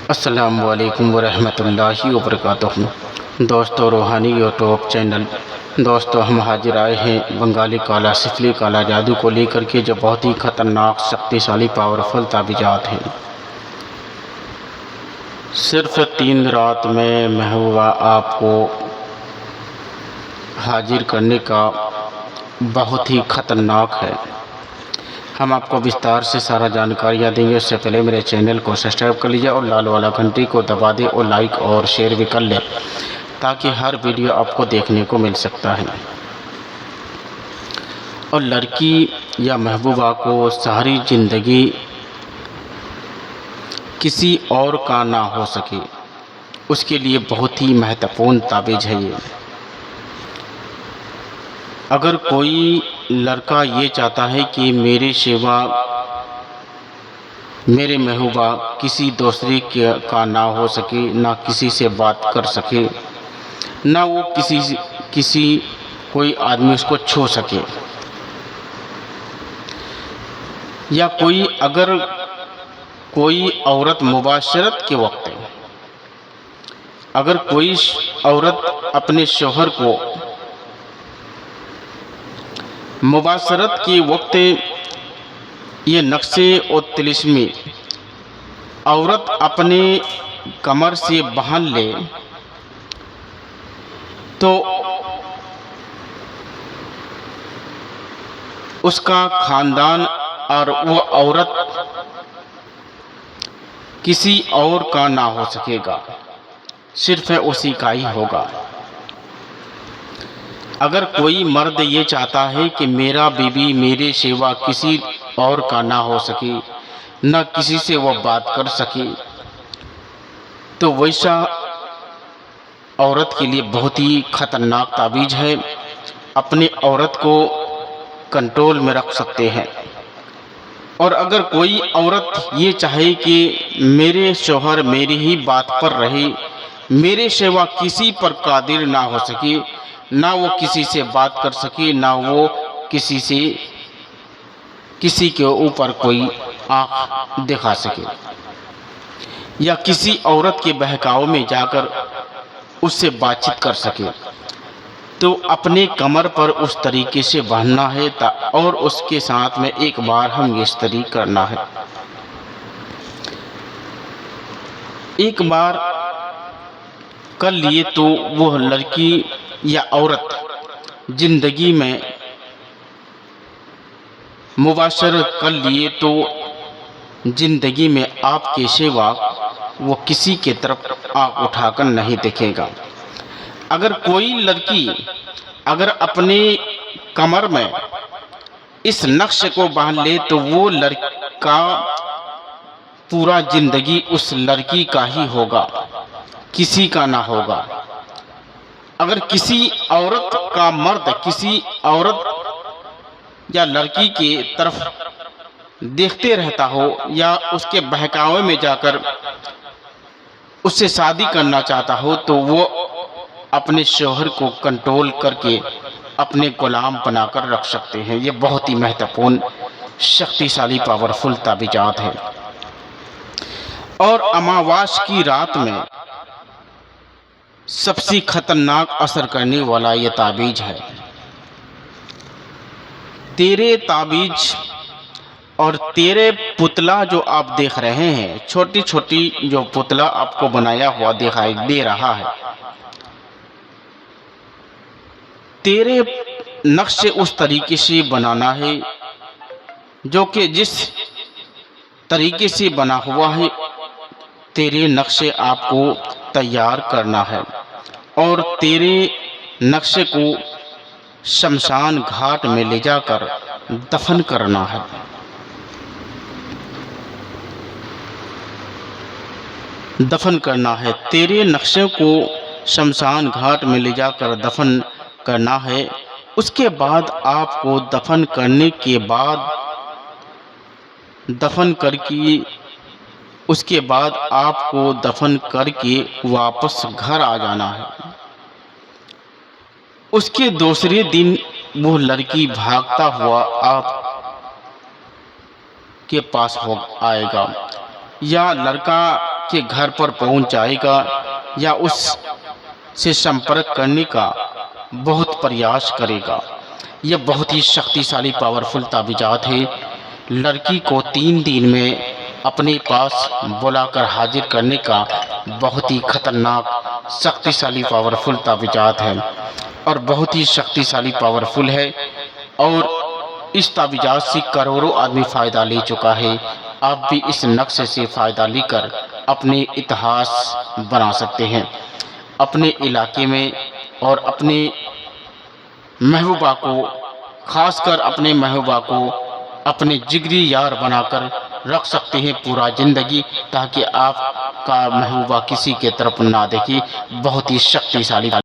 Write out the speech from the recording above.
अस्सलामु अलैकुम वरहमतुल्लाहि वबरकातुहू। दोस्तों, रूहानी यूट्यूब चैनल दोस्तों, हम हाजिर आए हैं बंगाली काला सिफली काला जादू को लेकर के, जो बहुत ही ख़तरनाक शक्तिशाली पावरफुल ताबीज़ात हैं। सिर्फ 3 रात में महबूबा आपको हाजिर करने का बहुत ही ख़तरनाक है। हम आपको विस्तार से सारा जानकारियाँ देंगे। उससे पहले मेरे चैनल को सब्सक्राइब कर लीजिए और लाल वाला घंटी को दबा दें और लाइक और शेयर भी कर लें, ताकि हर वीडियो आपको देखने को मिल सकता है। और लड़की या महबूबा को सारी ज़िंदगी किसी और का ना हो सके, उसके लिए बहुत ही महत्वपूर्ण ताबीज़ है ये। अगर कोई लड़का ये चाहता है कि मेरे सिवा मेरे महबूबा किसी दूसरे का ना हो सके, ना किसी से बात कर सके, ना वो किसी कोई आदमी उसको छू सके, या अगर कोई औरत मुबाशरत के वक्त, अगर कोई औरत अपने शौहर को मुबाशरत के वक्त ये नक्शे और तिलिस्मी औरत अपने कमर से बांध ले, तो उसका खानदान और वो औरत किसी और का ना हो सकेगा, सिर्फ उसी का ही होगा। अगर कोई मर्द ये चाहता है कि मेरा बीवी मेरे सिवा किसी और का ना हो सके, न किसी से वो बात कर सके, तो वैसा औरत के लिए बहुत ही ख़तरनाक ताबीज़ है। अपने औरत को कंट्रोल में रख सकते हैं। और अगर कोई औरत ये चाहे कि मेरे शौहर मेरी ही बात पर रहे, मेरे सिवा किसी पर कादिर ना हो सके, ना वो किसी से बात कर सके, ना वो किसी के ऊपर कोई आँख दिखा सके, या किसी औरत के बहकाव में जाकर उससे बातचीत कर सके, तो अपने कमर पर उस तरीके से बांधना है और उसके साथ में एक बार हम इस तरीके करना है। एक बार कर लिए तो वो लड़की या औरत जिंदगी में मुबाशरत कर लिए तो जिंदगी में आपके सिवा वो किसी के तरफ आँख उठाकर नहीं देखेगा। अगर कोई लड़की अगर अपने कमर में इस नक्श को बांध ले, तो वो लड़का पूरा जिंदगी उस लड़की का ही होगा, किसी का ना होगा। अगर किसी औरत का मर्द किसी औरत या लड़की के तरफ देखते रहता हो, या उसके बहकावे में जाकर उससे शादी करना चाहता हो, तो वो अपने शौहर को कंट्रोल करके अपने गुलाम बनाकर रख सकते हैं। ये बहुत ही महत्वपूर्ण शक्तिशाली पावरफुल ताबीज़ात है। और अमावास की रात में सबसे खतरनाक असर करने वाला ये ताबीज़ है। तेरे ताबीज़ और तेरे पुतला जो आप देख रहे हैं, छोटी छोटी जो पुतला आपको बनाया हुआ दिखाई दे रहा है, तेरे नक्शे उस तरीके से बनाना है जो कि जिस तरीके से बना हुआ है, तेरे नक्शे आपको तैयार करना है। और तेरे नक्शे को शमशान घाट में ले जाकर दफन करना है। दफन करना है, तेरे नक्शे को शमशान घाट में ले जाकर दफन करना है। उसके बाद आपको दफन करने के बाद उसके बाद आपको दफन करके वापस घर आ जाना है। उसके दूसरे दिन वो लड़की भागता हुआ आप के पास आएगा, या लड़का के घर पर पहुंच जाएगा या उस से संपर्क करने का बहुत प्रयास करेगा। यह बहुत ही शक्तिशाली पावरफुल ताबीजात है। लड़की को 3 दिन में अपने पास बुलाकर हाजिर करने का बहुत ही खतरनाक शक्तिशाली पावरफुल ताबीजात है और बहुत ही शक्तिशाली पावरफुल है। और इस ताबीजात से करोड़ों आदमी फ़ायदा ले चुका है। आप भी इस नक्शे से फ़ायदा लेकर अपने इतिहास बना सकते हैं। अपने इलाके में और अपने महबूबा को, खासकर अपने महबूबा को अपने जिगरी यार बनाकर रख सकते हैं पूरा ज़िंदगी, ताकि आपका महबूबा किसी के तरफ ना देखे। बहुत ही शक्तिशाली